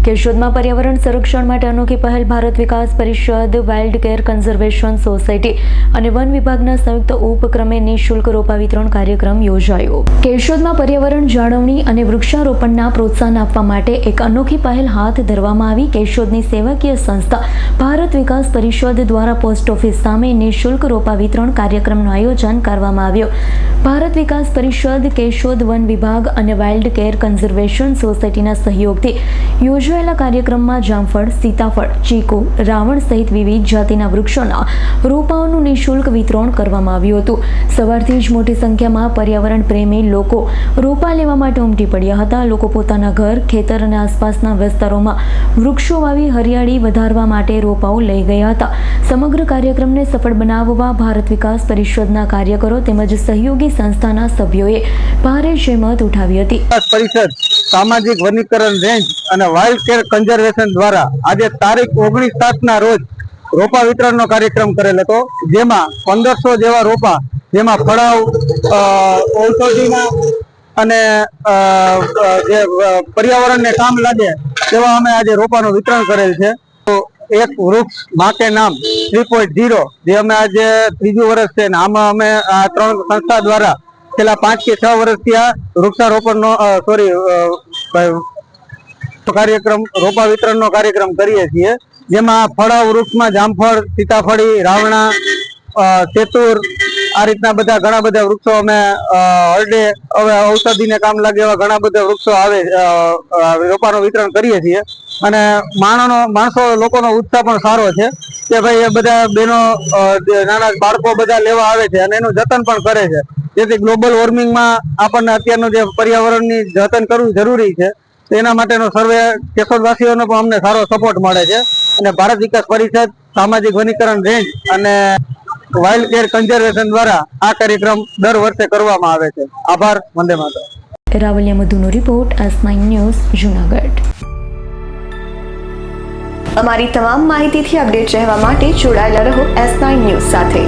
કેશોદમાં પર્યાવરણ સંરક્ષણ માટે અનોખી પહેલ ભારત વિકાસ પરિષદ, વાઇલ્ડ કેર કન્ઝર્વેશન સોસાયટી અને વન વિભાગના સંયુક્ત ઉપક્રમે નિઃશુલ્ક રોપા વિતરણ કાર્યક્રમ યોજાયો। કેશોદમાં પર્યાવરણ જાળવણી અને વૃક્ષારોપણના પ્રોત્સાહન આપવા માટે એક અનોખી પહેલ હાથ ધરવામાં આવી। કેશોદની સેવાકીય સંસ્થા ભારત વિકાસ પરિષદ દ્વારા પોસ્ટ ઓફિસ સામે નિઃશુલ્ક રોપા વિતરણ કાર્યક્રમનું આયોજન કરવામાં આવ્યું। ભારત વિકાસ પરિષદ, કેશોદ વન વિભાગ અને વાઇલ્ડ કેર કન્ઝર્વેશન સોસાયટીના સહયોગથી યોજાયેલા કાર્યક્રમમાં જામફળ, સીતાફળ, ચીકુ, રાવણ સહિત વિવિધ જાતિના વૃક્ષોના રોપાઓનું નિઃશુલ્ક વિતરણ કરવામાં આવ્યું હતું। સવારથી જ મોટી સંખ્યામાં પર્યાવરણ પ્રેમી લોકો રોપા લેવા માટે ઉમટી પડ્યા હતા। લોકો પોતાના ઘર, ખેતર અને આસપાસના વિસ્તારોમાં વૃક્ષો વાવી હરિયાળી વધારવા માટે રોપાઓ લઈ ગયા હતા। સમગ્ર કાર્યક્રમને સફળ બનાવવા ભારત વિકાસ પરિષદના કાર્યકરો તેમજ સહયોગી સંસ્થાના સભ્યોએ ભારે જહેમત ઉઠાવી હતી। પરિષદ, સામાજિક વનીકરણ રેન્જ અને વાઇલ્ડ કેર કન્ઝર્વેશન દ્વારા આજે તારીખ 19/7 રોજ રોપા વિતરણનો કાર્યક્રમ કરેલ હતો, જેમાં 1500 જેવા રોપા, જેમાં ફળાવ, ઔષધિના અને જે પર્યાવરણને કામ લાગે તેવા અમે આજે રોપાનું વિતરણ કરેલ છે। તો એક વૃક્ષ માં કે નામ 3.0 જે અમે આજે 3જું વર્ષ છે ને આમાં અમે આ 3 સંસ્થા દ્વારા છેલ્લા 5 કે 6 વર્ષથી આ વૃક્ષારોપણનો કાર્યક્રમ, રોપા વિતરણનો કાર્યક્રમ કરીએ છીએ, જેમાં ફળાવ વૃક્ષમાં જામફળ, સીતાફળી, રાવણા, સેતુર, આ રીતના બધા ઘણા બધા વૃક્ષો અમે હરડે, હવે ઔષધિને કામ લાગે એવા ઘણા બધા વૃક્ષો આવે રોપાનું વિતરણ કરીએ છીએ। અને લોકોનો ઉત્સાહ પણ સારો છે કે ભાઈ એ બધા બહેનો, નાના બાળકો બધા લેવા આવે છે અને એનું જતન પણ કરે છે, જેથી ગ્લોબલ વોર્મિંગમાં આપણને અત્યારનું જે પર્યાવરણની જતન કરવું જરૂરી છે, એના માટેનો સર્વે કેશોદવાસીઓનો પણ અમને સારો સપોર્ટ મળે છે। અને ભારત વિકાસ પરિષદ, સામાજિક વનીકરણ રેન્જ અને વાઇલ્ડ કેર કન્ઝર્વેશન દ્વારા આ કાર્યક્રમ દર વર્ષે કરવામાં આવે છે। આભાર। વંદે માતરમ। રાવલિયા મધુનો રિપોર્ટ, S9 ન્યૂઝ, જૂનાગઢ। અમારી તમામ માહિતીથી અપડેટ રહેવા માટે જોડાયેલા રહો S9 ન્યૂઝ સાથે।